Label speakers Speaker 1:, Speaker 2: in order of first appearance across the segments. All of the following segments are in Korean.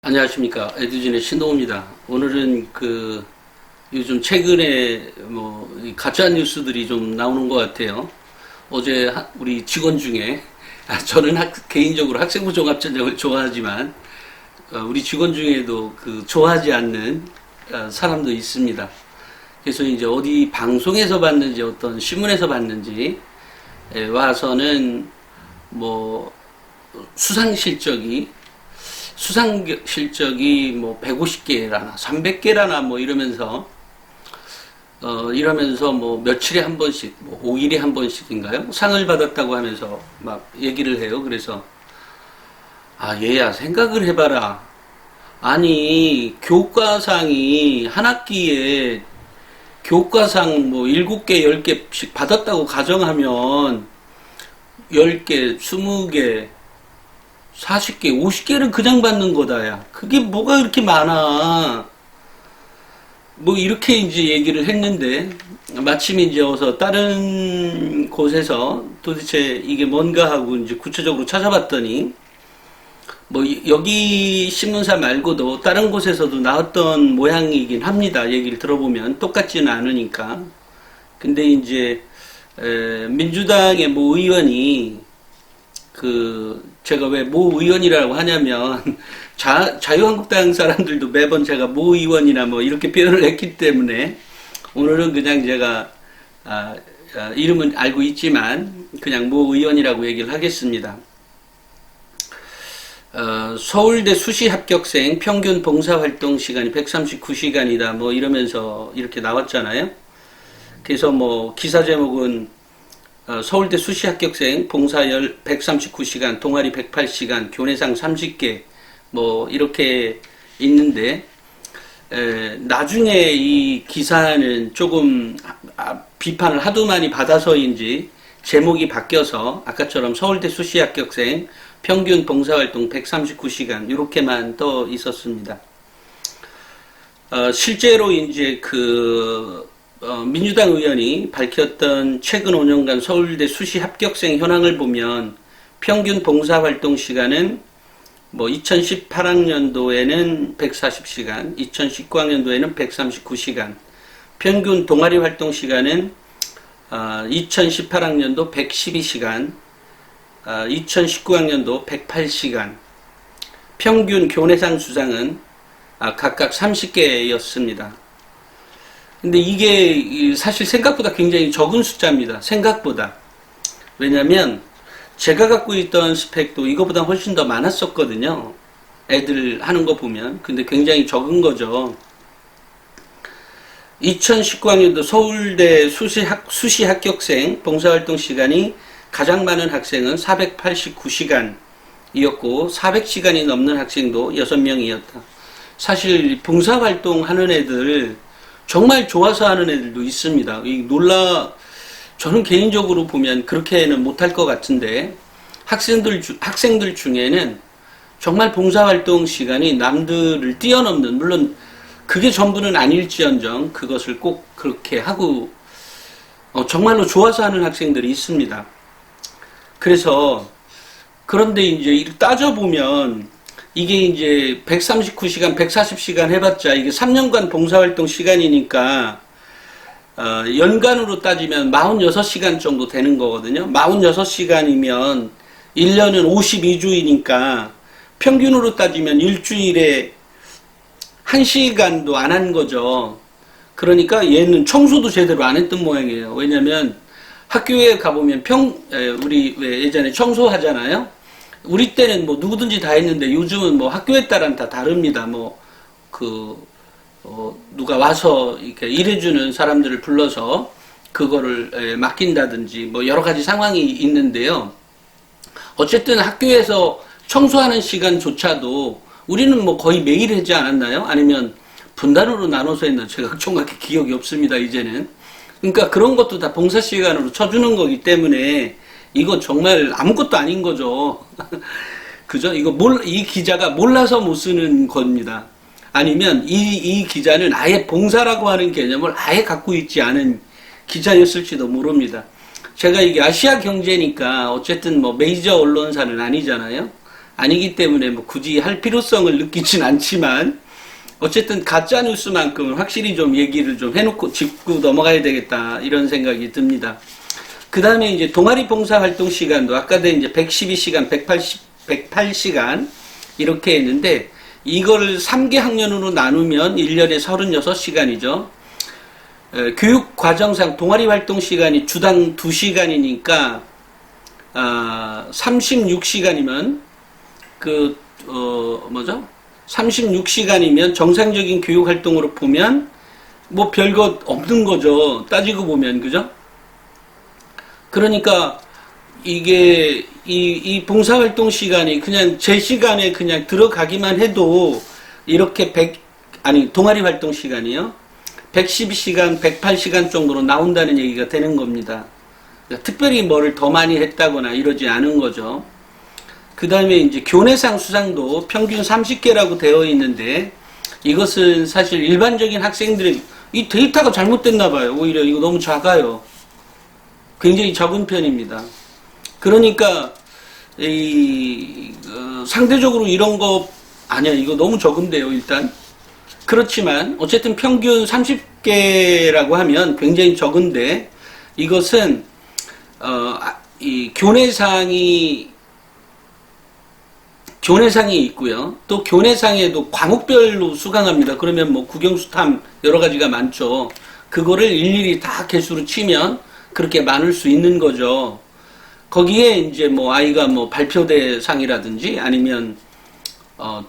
Speaker 1: 안녕하십니까. 에듀진의 신동호입니다. 오늘은 요즘 최근에 이 가짜 뉴스들이 좀 나오는 것 같아요. 어제 우리 직원 중에, 저는 개인적으로 학생부 종합전형을 좋아하지만, 우리 직원 중에도 좋아하지 않는 사람도 있습니다. 그래서 이제 어디 방송에서 봤는지 어떤 신문에서 봤는지 와서는 수상 실적이 150개라나 300개라나 이러면서 며칠에 한 번씩 5일에 한 번씩인가요? 상을 받았다고 하면서 막 얘기를 해요. 그래서 얘야 생각을 해봐라. 아니 교과상이 한 학기에 교과상 7개 10개씩 받았다고 가정하면 10개 20개 40개, 50개는 그냥 받는 거다, 야. 그게 뭐가 그렇게 많아. 이렇게 이제 얘기를 했는데, 마침 이제 어서 다른 곳에서 도대체 이게 뭔가 하고 이제 구체적으로 찾아봤더니, 여기 신문사 말고도 다른 곳에서도 나왔던 모양이긴 합니다. 얘기를 들어보면. 똑같지는 않으니까. 근데 이제, 민주당의 모 의원이 제가 왜 모 의원이라고 하냐면, 자유한국당 사람들도 매번 제가 모 의원이나 이렇게 표현을 했기 때문에, 오늘은 그냥 제가, 이름은 알고 있지만, 그냥 모 의원이라고 얘기를 하겠습니다. 서울대 수시 합격생 평균 봉사활동 시간이 139시간이다, 이러면서 이렇게 나왔잖아요. 그래서 기사 제목은, 서울대 수시 합격생 봉사열 139시간, 동아리 108시간, 교내상 30개, 이렇게 있는데, 나중에 이 기사는 조금 비판을 하도 많이 받아서인지 제목이 바뀌어서 아까처럼 서울대 수시 합격생 평균 봉사활동 139시간, 이렇게만 떠 있었습니다. 실제로 이제 민주당 의원이 밝혔던 최근 5년간 서울대 수시 합격생 현황을 보면 평균 봉사활동 시간은 2018학년도에는 140시간, 2019학년도에는 139시간, 평균 동아리 활동 시간은 2018학년도 112시간, 2019학년도 108시간, 평균 교내상 수상은 각각 30개였습니다. 근데 이게 사실 생각보다 굉장히 적은 숫자입니다. 생각보다. 왜냐면 제가 갖고 있던 스펙도 이거보다 훨씬 더 많았었거든요. 애들 하는 거 보면. 근데 굉장히 적은 거죠. 2019학년도 서울대 수시 합격생 봉사활동 시간이 가장 많은 학생은 489시간이었고 400시간이 넘는 학생도 6명이었다. 사실 봉사활동 하는 애들 정말 좋아서 하는 애들도 있습니다. 저는 개인적으로 보면 그렇게는 못할 것 같은데, 학생들 중에는 정말 봉사활동 시간이 남들을 뛰어넘는, 물론 그게 전부는 아닐지언정 그것을 꼭 그렇게 하고, 정말로 좋아서 하는 학생들이 있습니다. 그런데 이제 따져보면, 이게 이제 139시간, 140시간 해봤자 이게 3년간 봉사활동 시간이니까 연간으로 따지면 46시간 정도 되는 거거든요. 46시간이면 1년은 52주이니까 평균으로 따지면 일주일에 1시간도 안 한 거죠. 그러니까 얘는 청소도 제대로 안 했던 모양이에요. 왜냐면 학교에 가보면 우리 왜 예전에 청소하잖아요. 우리 때는 누구든지 다 했는데 요즘은 학교에 따라 다 다릅니다. 누가 와서 이렇게 일해주는 사람들을 불러서 그거를 맡긴다든지 여러 가지 상황이 있는데요. 어쨌든 학교에서 청소하는 시간조차도 우리는 거의 매일 하지 않았나요? 아니면 분단으로 나눠서 했나? 제가 정확히 기억이 없습니다, 이제는. 그러니까 그런 것도 다 봉사 시간으로 쳐주는 거기 때문에 이거 정말 아무것도 아닌 거죠. 그죠? 이 기자가 몰라서 못 쓰는 겁니다. 아니면 이 기자는 아예 봉사라고 하는 개념을 아예 갖고 있지 않은 기자였을지도 모릅니다. 제가 이게 아시아 경제니까 어쨌든 메이저 언론사는 아니잖아요. 아니기 때문에 뭐 굳이 할 필요성을 느끼진 않지만, 어쨌든 가짜 뉴스만큼은 확실히 좀 얘기를 좀 해놓고 짚고 넘어가야 되겠다 이런 생각이 듭니다. 그 다음에 이제 동아리 봉사활동 시간도 아까도 이제 112시간, 108시간 이렇게 했는데, 이걸 3개 학년으로 나누면 1년에 36시간이죠. 교육과정상 동아리 활동 시간이 주당 2시간이니까 36시간이면 36시간이면 정상적인 교육 활동으로 보면 뭐 별것 없는 거죠. 따지고 보면, 그죠? 그러니까 이게 이 봉사활동 시간이 그냥 제 시간에 그냥 들어가기만 해도 이렇게 동아리 활동 시간이요. 112시간, 108시간 정도로 나온다는 얘기가 되는 겁니다. 그러니까 특별히 뭐를 더 많이 했다거나 이러지 않은 거죠. 그 다음에 이제 교내상 수상도 평균 30개라고 되어 있는데, 이것은 사실 일반적인 학생들의 이 데이터가 잘못됐나 봐요. 오히려 이거 너무 작아요. 굉장히 적은 편입니다. 그러니까 상대적으로 이런 거 아니야, 이거 너무 적은데요. 일단 그렇지만 어쨌든 평균 30개라고 하면 굉장히 적은데, 이것은 이 교내상이 있고요. 또 교내상에도 과목별로 수강합니다. 그러면 뭐 국영수탐 여러 가지가 많죠. 그거를 일일이 다 개수로 치면 그렇게 많을 수 있는 거죠. 거기에 이제 뭐 아이가 뭐 발표대상이라든지 아니면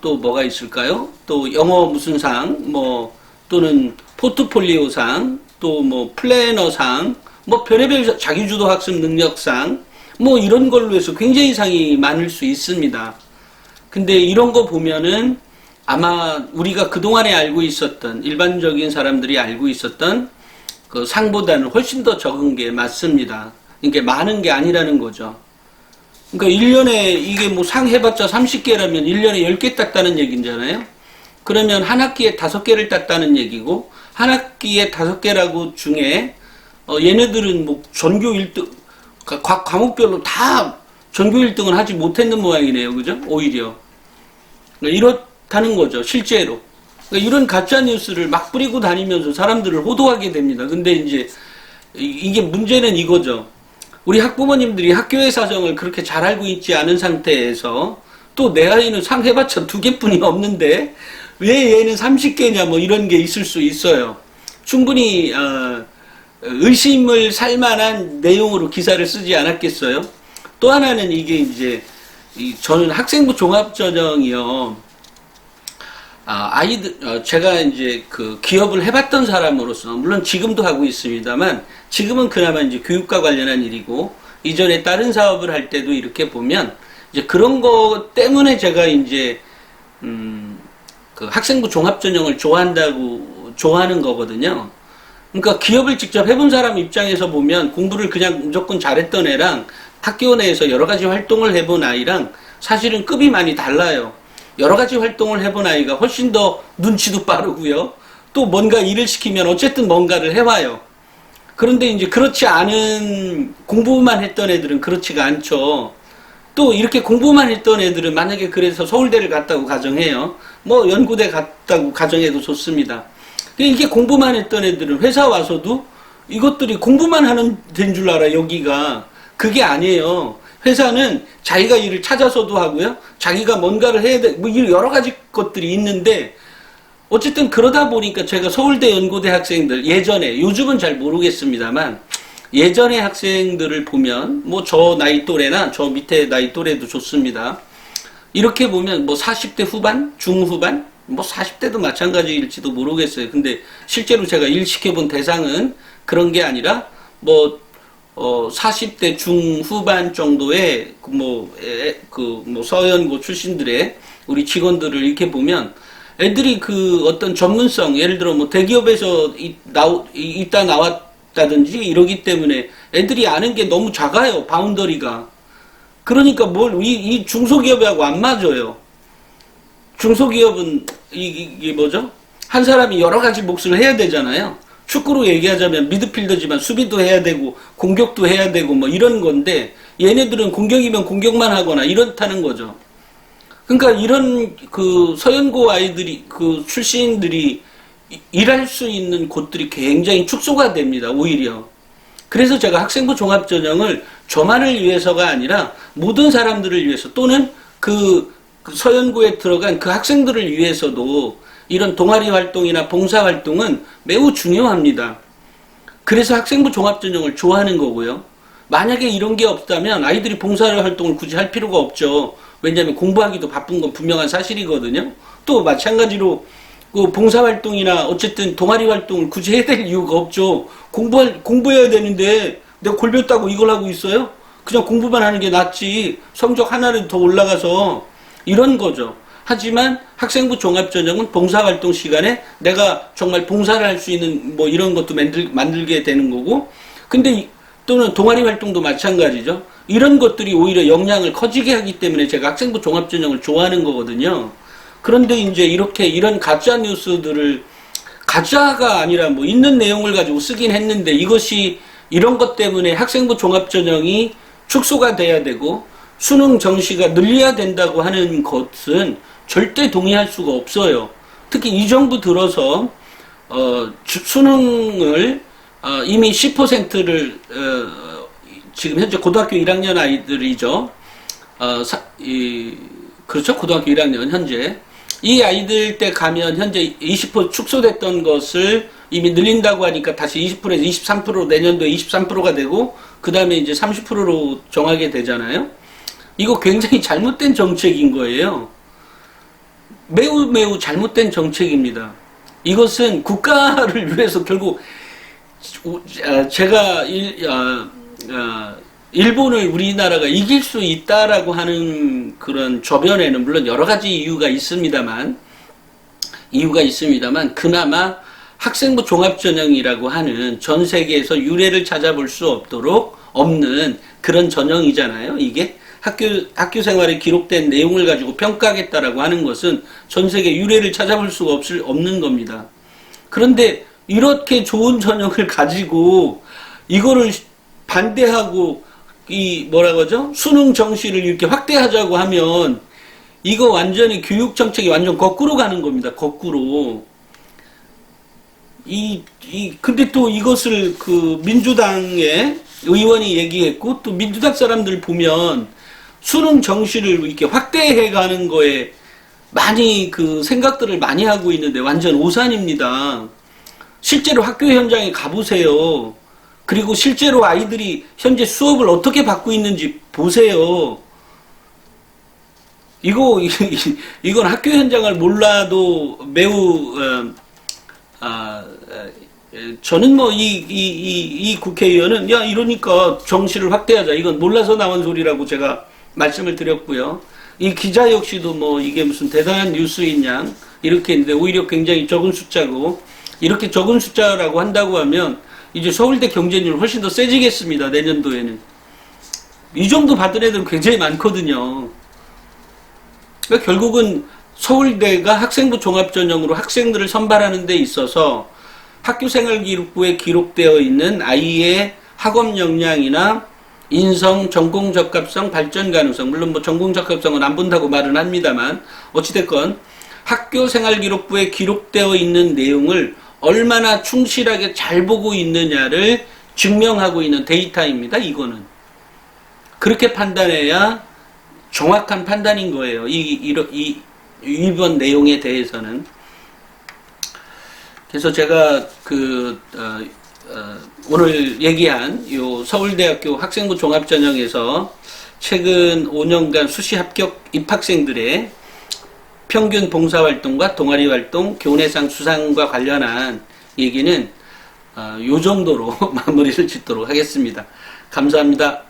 Speaker 1: 또 뭐가 있을까요? 또 영어 무슨 상, 뭐 또는 포트폴리오상, 또 뭐 플래너상, 뭐 별의별 자기주도 학습 능력상, 뭐 이런 걸로 해서 굉장히 상이 많을 수 있습니다. 근데 이런 거 보면은 아마 우리가 그동안에 알고 있었던, 일반적인 사람들이 알고 있었던 그 상보다는 훨씬 더 적은 게 맞습니다. 이게 많은 게 아니라는 거죠. 그러니까 1년에 이게 뭐 상 해봤자 30개라면 1년에 10개 땄다는 얘기잖아요. 그러면 한 학기에 5개를 땄다는 얘기고, 한 학기에 5개라고 중에 얘네들은 뭐 전교 1등, 각 과목별로 다 전교 1등은 하지 못했는 모양이네요. 그죠? 오히려. 그러니까 이렇다는 거죠. 실제로. 그러니까 이런 가짜 뉴스를 막 뿌리고 다니면서 사람들을 호도하게 됩니다. 근데 이제 이게 문제는 이거죠. 우리 학부모님들이 학교의 사정을 그렇게 잘 알고 있지 않은 상태에서, 또 내 아이는 상 해봤자 2개뿐이 없는데 왜 얘는 30개냐 뭐 이런 게 있을 수 있어요. 충분히 의심을 살 만한 내용으로 기사를 쓰지 않았겠어요? 또 하나는 이게 이제 저는 학생부 종합전형이요. 제가 이제 그 기업을 해봤던 사람으로서, 물론 지금도 하고 있습니다만, 지금은 그나마 이제 교육과 관련한 일이고, 이전에 다른 사업을 할 때도 이렇게 보면, 이제 그런 거 때문에 제가 이제, 그 학생부 종합전형을 좋아하는 거거든요. 그러니까 기업을 직접 해본 사람 입장에서 보면 공부를 그냥 무조건 잘했던 애랑 학교 내에서 여러 가지 활동을 해본 아이랑 사실은 급이 많이 달라요. 여러 가지 활동을 해본 아이가 훨씬 더 눈치도 빠르고요. 또 뭔가 일을 시키면 어쨌든 뭔가를 해와요. 그런데 이제 그렇지 않은 공부만 했던 애들은 그렇지가 않죠. 또 이렇게 공부만 했던 애들은 만약에 그래서 서울대를 갔다고 가정해요. 뭐 연구대 갔다고 가정해도 좋습니다. 이게 공부만 했던 애들은 회사 와서도 이것들이 공부만 하는 데인 줄 알아, 여기가. 그게 아니에요. 회사는 자기가 일을 찾아서도 하고요. 자기가 뭔가를 해야 돼. 뭐 여러 가지 것들이 있는데, 어쨌든 그러다 보니까 제가 서울대 연고대 학생들, 예전에, 요즘은 잘 모르겠습니다만, 예전의 학생들을 보면, 뭐 저 나이 또래나 저 밑에 나이 또래도 좋습니다. 이렇게 보면 뭐 40대 후반? 중후반? 뭐 40대도 마찬가지일지도 모르겠어요. 근데 실제로 제가 일 시켜본 대상은 그런 게 아니라, 뭐 40대 중후반 정도의 뭐 서연고 출신들의 우리 직원들을 이렇게 보면, 애들이 그 어떤 전문성, 예를 들어 뭐 대기업에서 있다 나왔다든지 이러기 때문에 애들이 아는 게 너무 작아요, 바운더리가. 그러니까 이 중소기업하고 안 맞아요. 중소기업은 이게 뭐죠? 한 사람이 여러 가지 몫을 해야 되잖아요. 축구로 얘기하자면 미드필더지만 수비도 해야 되고 공격도 해야 되고 뭐 이런 건데, 얘네들은 공격이면 공격만 하거나 이렇다는 거죠. 그러니까 이런 그 서연고 아이들이 그 출신들이 일할 수 있는 곳들이 굉장히 축소가 됩니다. 오히려. 그래서 제가 학생부 종합전형을 저만을 위해서가 아니라 모든 사람들을 위해서 또는 그 서연고에 들어간 그 학생들을 위해서도 이런 동아리 활동이나 봉사 활동은 매우 중요합니다. 그래서 학생부 종합전형을 좋아하는 거고요. 만약에 이런 게 없다면 아이들이 봉사 활동을 굳이 할 필요가 없죠. 왜냐하면 공부하기도 바쁜 건 분명한 사실이거든요. 또 마찬가지로 그 봉사활동이나 어쨌든 동아리 활동을 굳이 해야 될 이유가 없죠. 공부해야 되는데 내가 골렸다고 이걸 하고 있어요? 그냥 공부만 하는 게 낫지. 성적 하나는 더 올라가서 이런 거죠. 하지만 학생부 종합전형은 봉사활동 시간에 내가 정말 봉사를 할 수 있는 뭐 이런 것도 만들게 되는 거고, 근데 또는 동아리 활동도 마찬가지죠. 이런 것들이 오히려 역량을 커지게 하기 때문에 제가 학생부 종합전형을 좋아하는 거거든요. 그런데 이제 이렇게 이런 가짜 뉴스들을 가짜가 아니라 뭐 있는 내용을 가지고 쓰긴 했는데 이것이 이런 것 때문에 학생부 종합전형이 축소가 돼야 되고 수능 정시가 늘려야 된다고 하는 것은 절대 동의할 수가 없어요. 특히 이 정부 들어서 수능을 이미 10%를 지금 현재 고등학교 1학년 아이들이죠. 그렇죠. 고등학교 1학년 현재 이 아이들 때 가면 현재 20% 축소됐던 것을 이미 늘린다고 하니까 다시 20%에서 23% 내년도에 23%가 되고 그 다음에 이제 30%로 정하게 되잖아요. 이거 굉장히 잘못된 정책인 거예요. 매우 잘못된 정책입니다. 이것은 국가를 위해서 결국 제가 일본을 우리나라가 이길 수 있다라고 하는 그런 저변에는 물론 여러 가지 이유가 있습니다만 그나마 학생부 종합전형이라고 하는 전 세계에서 유례를 찾아볼 수 없는 그런 전형이잖아요. 이게 학교 생활에 기록된 내용을 가지고 평가하겠다라고 하는 것은 전 세계 유례를 찾아볼 수가 없는 겁니다. 그런데 이렇게 좋은 전형을 가지고 이거를 반대하고 이 뭐라고 하죠? 수능 정시를 이렇게 확대하자고 하면 이거 완전히 교육 정책이 완전 거꾸로 가는 겁니다. 거꾸로. 근데 또 이것을 그 민주당의 의원이 얘기했고 또 민주당 사람들 보면 수능 정시를 이렇게 확대해 가는 거에 많이 그 생각들을 많이 하고 있는데 완전 오산입니다. 실제로 학교 현장에 가보세요. 그리고 실제로 아이들이 현재 수업을 어떻게 받고 있는지 보세요. 이건 학교 현장을 몰라도 매우, 저는 뭐 이 국회의원은, 야, 이러니까 정시를 확대하자. 이건 몰라서 나온 소리라고 제가 말씀을 드렸고요. 이 기자 역시도 뭐 이게 무슨 대단한 뉴스인 양, 이렇게 했는데 오히려 굉장히 적은 숫자고, 이렇게 적은 숫자라고 한다고 하면, 이제 서울대 경쟁률 훨씬 더 세지겠습니다. 내년도에는. 이 정도 받은 애들은 굉장히 많거든요. 그러니까 결국은 서울대가 학생부 종합전형으로 학생들을 선발하는 데 있어서 학교생활기록부에 기록되어 있는 아이의 학업 역량이나 인성, 전공 적합성, 발전 가능성, 물론 뭐 전공 적합성은 안 본다고 말은 합니다만 어찌됐건 학교생활기록부에 기록되어 있는 내용을 얼마나 충실하게 잘 보고 있느냐를 증명하고 있는 데이터입니다. 이거는. 그렇게 판단해야 정확한 판단인 거예요. 이번 내용에 대해서는. 그래서 제가 오늘 얘기한 요 서울대학교 학생부 종합전형에서 최근 5년간 수시 합격 입학생들의 평균 봉사활동과 동아리활동, 교내상 수상과 관련한 얘기는 요 정도로 마무리를 짓도록 하겠습니다. 감사합니다.